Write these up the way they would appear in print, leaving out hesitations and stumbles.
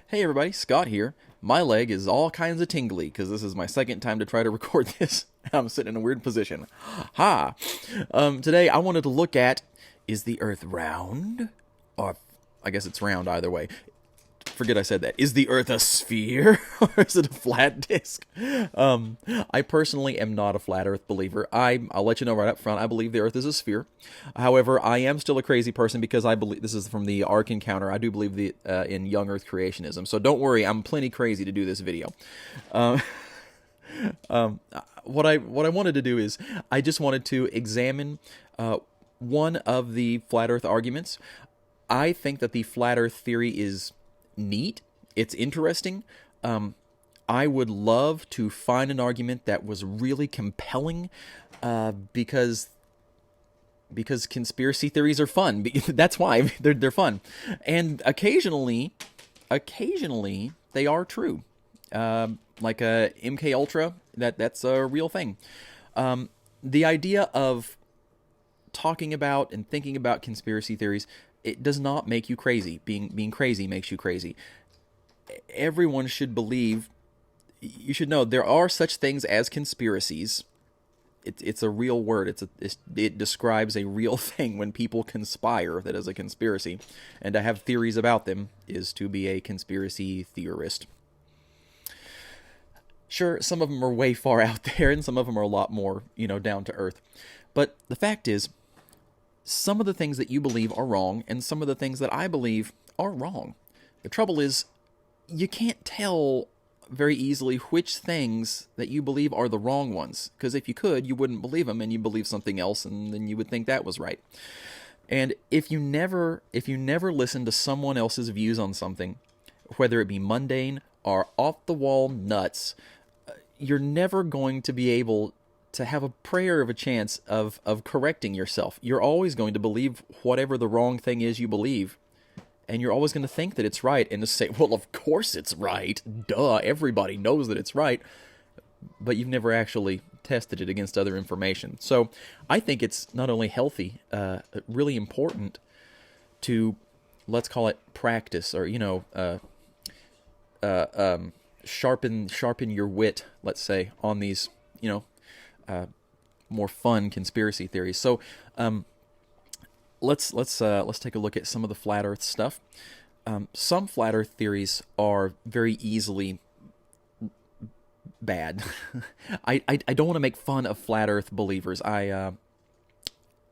Hey everybody, Scott here. My leg is all kinds of tingly because this is my second time to try to record this. I'm sitting in a weird position. Ha! Today I wanted to look at, is the Earth round? Or, I guess it's round either way. Forget I said that. Is the Earth a sphere or is it a flat disk? I personally am not a flat Earth believer. I'll let you know right up front. I believe the Earth is a sphere. However, I am still a crazy person because I believe this is from the Ark Encounter. I do believe in young Earth creationism. So don't worry, I'm plenty crazy to do this video. What I wanted to do is I just wanted to examine one of the flat Earth arguments. I think that the flat Earth theory is neat. It's interesting. I would love to find an argument that was really compelling, because conspiracy theories are fun. That's why they're fun, and occasionally they are true. Like a MK Ultra, that's a real thing. The idea of talking about and thinking about conspiracy theories, it does not make you crazy. Being crazy makes you crazy. Everyone should believe. You should know there are such things as conspiracies. It's a real word. It describes a real thing when people conspire. That is a conspiracy, and to have theories about them is to be a conspiracy theorist. Sure, some of them are way far out there, and some of them are a lot more, down to earth. But the fact is, some of the things that you believe are wrong, and some of the things that I believe are wrong. The trouble is, you can't tell very easily which things that you believe are the wrong ones. Because if you could, you wouldn't believe them, and you believe something else, and then you would think that was right. And if you never listen to someone else's views on something, whether it be mundane or off-the-wall nuts, you're never going to be able to have a prayer of a chance of correcting yourself. You're always going to believe whatever the wrong thing is you believe, and you're always going to think that it's right and to say, well, of course it's right. Duh, everybody knows that it's right. But you've never actually tested it against other information. So I think it's not only healthy, really important to, let's call it practice, or, sharpen your wit, let's say, on these, more fun conspiracy theories. So, let's take a look at some of the flat Earth stuff. Some flat Earth theories are very easily bad. I don't want to make fun of flat Earth believers. I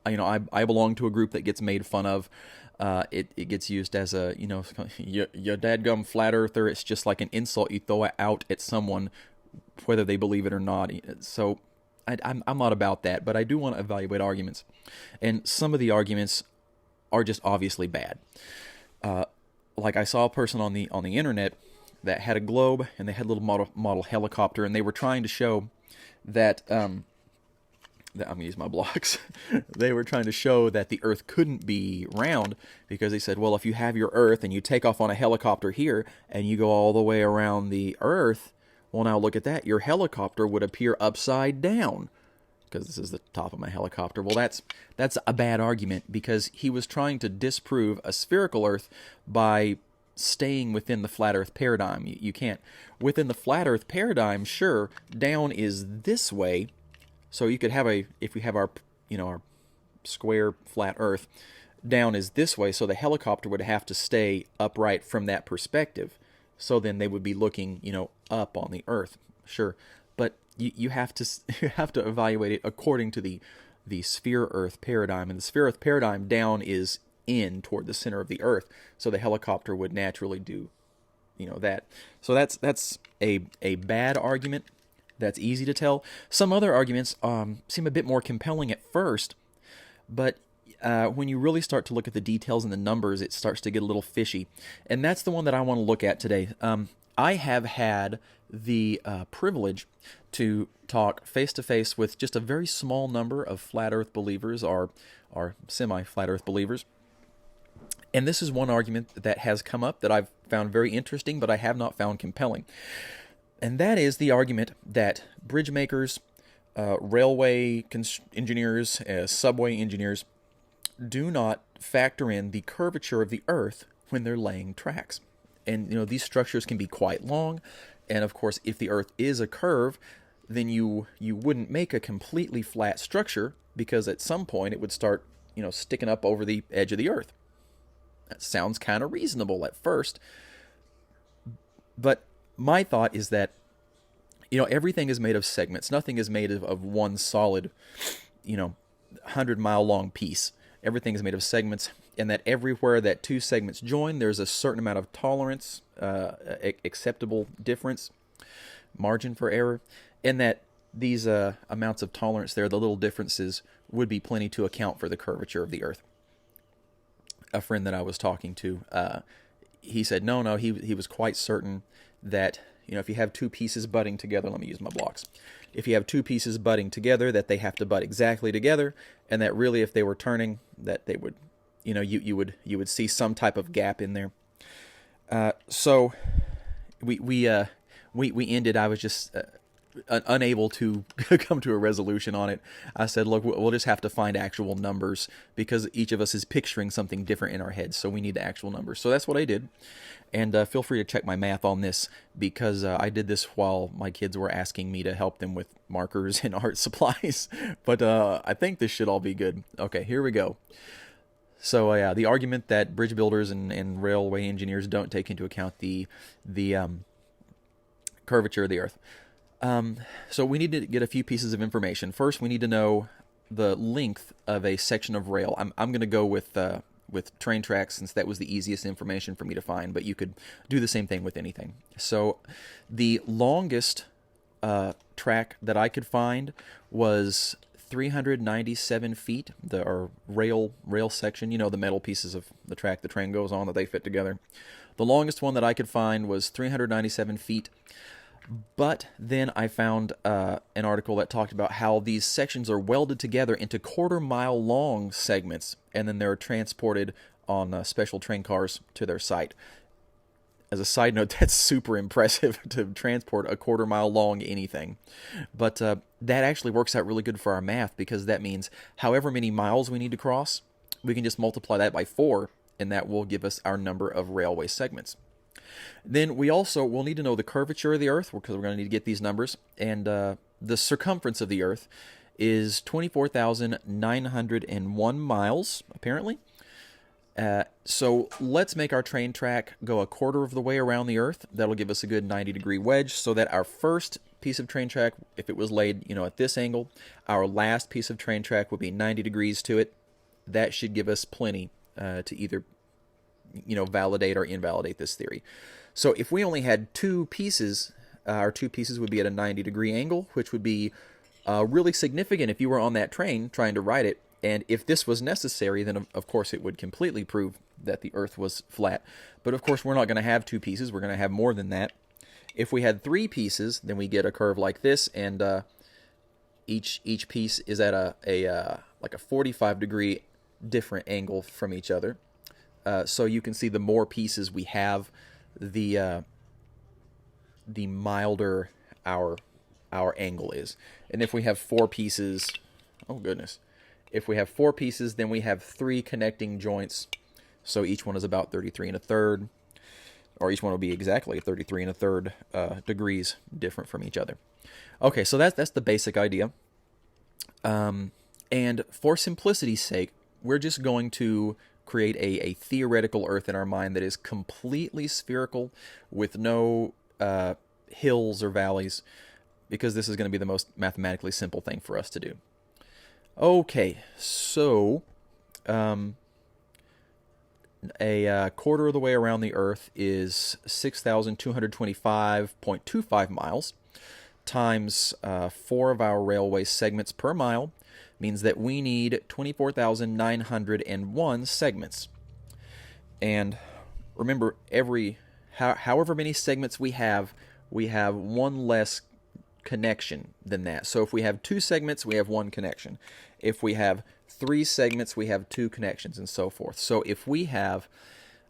belong to a group that gets made fun of. It gets used as a, your dadgum flat earther. It's just like an insult you throw out at someone, whether they believe it or not. So I'm not about that, but I do want to evaluate arguments. And some of the arguments are just obviously bad. Like I saw a person on the internet that had a globe, and they had a little model helicopter, and they were trying to show that I'm going to use my blocks. They were trying to show that the Earth couldn't be round, because they said, well, if you have your Earth and you take off on a helicopter here and you go all the way around the Earth, well, now look at that. Your helicopter would appear upside down, because this is the top of my helicopter. Well, that's a bad argument, because he was trying to disprove a spherical Earth by staying within the flat Earth paradigm. You can't. Within the flat Earth paradigm, sure, down is this way. So you could have if we have our square flat Earth, down is this way, so the helicopter would have to stay upright from that perspective. So then they would be looking, up on the Earth. Sure, but you have to evaluate it according to the sphere Earth paradigm, and the sphere Earth paradigm, down is in toward the center of the Earth, so the helicopter would naturally do, that. So that's a bad argument. That's easy to tell. Some other arguments seem a bit more compelling at first, but when you really start to look at the details and the numbers, it starts to get a little fishy. And that's the one that I want to look at today. I have had the privilege to talk face-to-face with just a very small number of flat Earth believers, or semi-flat Earth believers. And this is one argument that has come up that I've found very interesting, but I have not found compelling. And that is the argument that bridge makers, railway engineers, subway engineers do not factor in the curvature of the Earth when they're laying tracks. And these structures can be quite long, and of course, if the Earth is a curve, then you wouldn't make a completely flat structure, because at some point it would start sticking up over the edge of the Earth. That sounds kind of reasonable at first, but my thought is that everything is made of segments. Nothing is made of one solid 100-mile long piece. Everything is made of segments, and that everywhere that two segments join, there's a certain amount of tolerance, acceptable difference, margin for error, and that these amounts of tolerance there, the little differences, would be plenty to account for the curvature of the Earth. A friend that I was talking to, he said no, he was quite certain that if you have two pieces butting together, let me use my blocks. If you have two pieces butting together, that they have to butt exactly together, and that really, if they were turning, that they would, you would see some type of gap in there. So we ended. I was just unable to come to a resolution on it. I said, look, we'll just have to find actual numbers, because each of us is picturing something different in our heads, so we need the actual numbers. So that's what I did. And feel free to check my math on this, because I did this while my kids were asking me to help them with markers and art supplies. But I think this should all be good. Okay, here we go. So yeah, the argument that bridge builders and railway engineers don't take into account the curvature of the Earth. So we need to get a few pieces of information. First, we need to know the length of a section of rail. I'm going to go with train tracks, since that was the easiest information for me to find, but you could do the same thing with anything. So the longest track that I could find was 397 feet, or rail section, the metal pieces of the track the train goes on that they fit together. The longest one that I could find was 397 feet. But then I found an article that talked about how these sections are welded together into quarter-mile long segments, and then they're transported on special train cars to their site. As a side note, that's super impressive to transport a quarter-mile long anything. But that actually works out really good for our math, because that means however many miles we need to cross, we can just multiply that by 4, and that will give us our number of railway segments. Then we also will need to know the curvature of the Earth, because we're going to need to get these numbers. And the circumference of the Earth is 24,901 miles, apparently. So let's make our train track go a quarter of the way around the Earth. That'll give us a good 90-degree wedge, so that our first piece of train track, if it was laid at this angle, our last piece of train track would be 90 degrees to it. That should give us plenty to either validate or invalidate this theory. So if we only had two pieces, our two pieces would be at a 90-degree angle, which would be really significant if you were on that train trying to ride it. And if this was necessary, then of course it would completely prove that the Earth was flat. But of course we're not going to have two pieces, we're going to have more than that. If we had three pieces, then we get a curve like this, and each piece is at a 45-degree different angle from each other. So you can see the more pieces we have, the milder our angle is. And if we have four pieces, oh goodness, if we have four pieces, then we have three connecting joints. So each one is about 33 1/3, or each one will be exactly 33 1/3 degrees different from each other. Okay, so that's the basic idea. And for simplicity's sake, we're just going to create a theoretical Earth in our mind that is completely spherical, with no hills or valleys, because this is going to be the most mathematically simple thing for us to do. Okay, so a quarter of the way around the Earth is 6,225.25 miles, times 4 of our railway segments per mile, means that we need 24,901 segments. And remember, however many segments we have one less connection than that. So if we have two segments, we have one connection. If we have three segments, we have two connections, and so forth. So if we have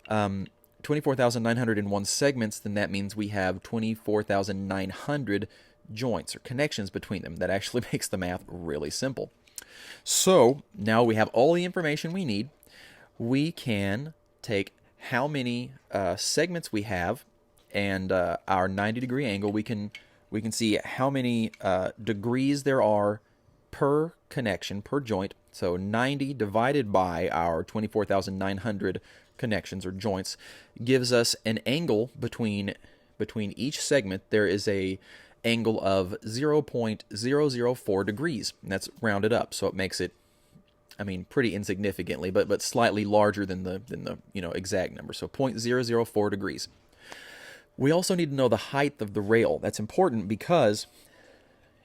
24,901 segments, then that means we have 24,900 joints or connections between them. That actually makes the math really simple. So now we have all the information we need. We can take how many segments we have and our 90-degree angle, we can see how many degrees there are per connection, per joint. So 90 divided by our 24,900 connections or joints gives us an angle between each segment. There is a angle of 0.004 degrees, and that's rounded up, so it makes it, I mean, pretty insignificantly, but slightly larger than the exact number. So 0.004 degrees. We also need to know the height of the rail. That's important because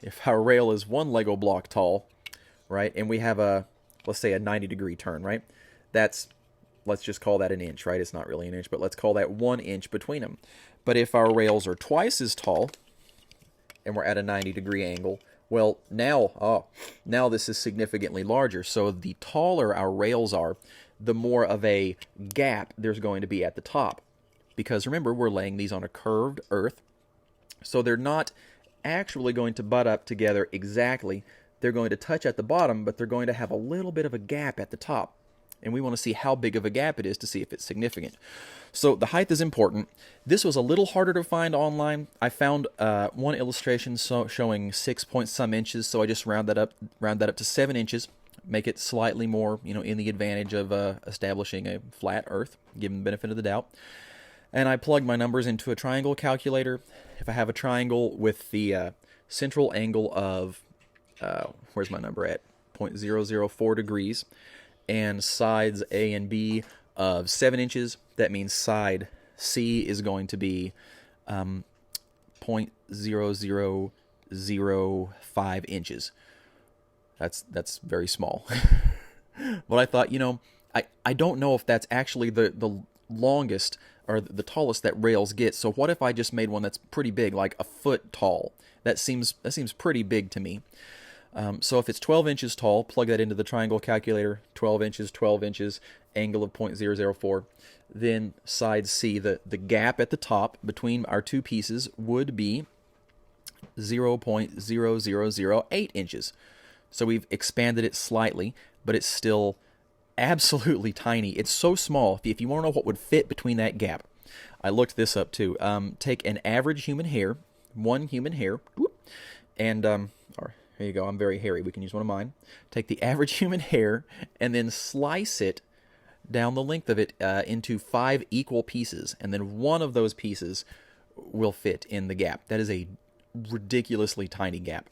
if our rail is one Lego block tall, right, and we have let's say a 90-degree turn, right, let's just call that an inch, right? It's not really an inch, but let's call that 1 inch between them. But if our rails are twice as tall and we're at a 90-degree angle, well, now this is significantly larger. So the taller our rails are, the more of a gap there's going to be at the top. Because remember, we're laying these on a curved earth, so they're not actually going to butt up together exactly. They're going to touch at the bottom, but they're going to have a little bit of a gap at the top. And we want to see how big of a gap it is to see if it's significant. So the height is important. This was a little harder to find online. I found one illustration showing 6 point some inches, so I just round that up to 7 inches, make it slightly more, in the advantage of establishing a flat earth, given the benefit of the doubt. And I plug my numbers into a triangle calculator. If I have a triangle with the central angle of, where's my number at? 0.004 degrees, and sides A and B of 7 inches, that means side C is going to be 0.0005 inches. That's very small. But I thought, I don't know if that's actually the longest or the tallest that rails get. So what if I just made one that's pretty big, like a foot tall? That seems pretty big to me. So if it's 12 inches tall, plug that into the triangle calculator. 12 inches, angle of 0.004. Then side C, the gap at the top between our two pieces would be 0.0008 inches. So we've expanded it slightly, but it's still absolutely tiny. It's so small. If you want to know what would fit between that gap, I looked this up too. Take an average human hair, one human hair, and here you go. I'm very hairy. We can use one of mine. Take the average human hair and then slice it down the length of it into 5 equal pieces, and then one of those pieces will fit in the gap. That is a ridiculously tiny gap.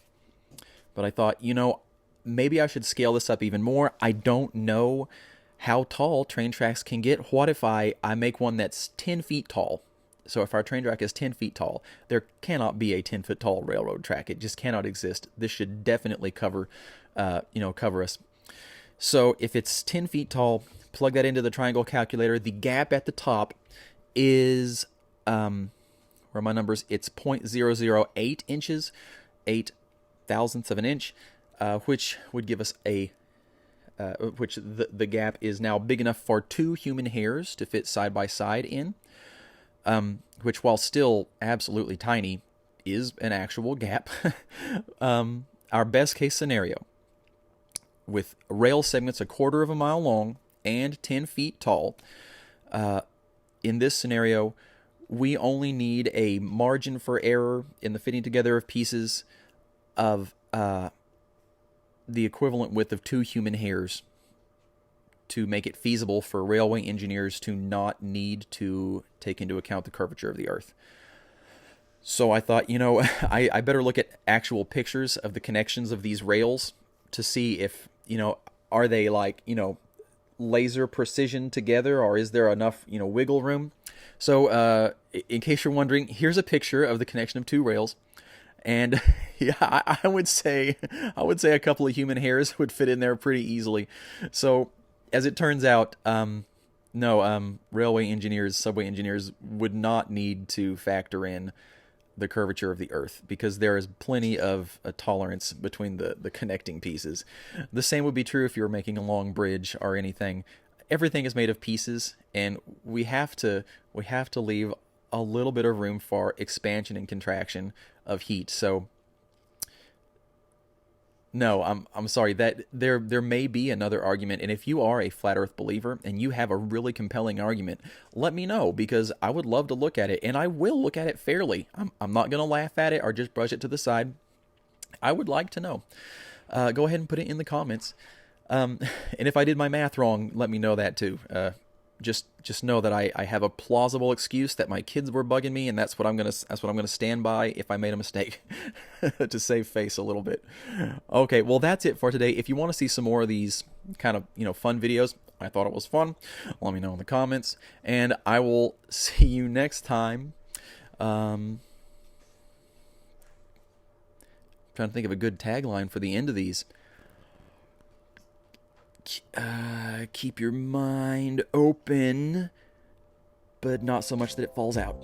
But I thought, maybe I should scale this up even more. I don't know how tall train tracks can get. What if I make one that's 10 feet tall? So if our train track is 10 feet tall, there cannot be a 10-foot tall railroad track. It just cannot exist. This should definitely cover us. So if it's 10 feet tall, plug that into the triangle calculator. The gap at the top is, where are my numbers? It's 0.008 inches, 8 thousandths of an inch, which would give us which the gap is now big enough for 2 human hairs to fit side by side in. Which, while still absolutely tiny, is an actual gap. Our best case scenario, with rail segments 1/4 of a mile long and 10 feet tall, in this scenario, we only need a margin for error in the fitting together of pieces of the equivalent width of 2 human hairs to make it feasible for railway engineers to not need to take into account the curvature of the earth. So I thought, I better look at actual pictures of the connections of these rails to see if, are they like, laser precision together, or is there enough, wiggle room? So in case you're wondering, here's a picture of the connection of 2 rails. And yeah, I would say a couple of human hairs would fit in there pretty easily. So as it turns out, railway engineers, subway engineers would not need to factor in the curvature of the earth, because there is plenty of a tolerance between the connecting pieces. The same would be true if you were making a long bridge or anything. Everything is made of pieces, and we have to leave a little bit of room for expansion and contraction of heat. So No, I'm sorry that there may be another argument, and if you are a flat Earth believer and you have a really compelling argument, let me know because I would love to look at it, and I will look at it fairly. I'm not gonna laugh at it or just brush it to the side. I would like to know. Go ahead and put it in the comments. And if I did my math wrong, let me know that too. Just know that I have a plausible excuse that my kids were bugging me, and that's what I'm gonna stand by if I made a mistake to save face a little bit. Okay, well that's it for today. If you want to see some more of these kind of fun videos, I thought it was fun. Let me know in the comments, and I will see you next time. Trying to think of a good tagline for the end of these. Keep your mind open, but not so much that it falls out.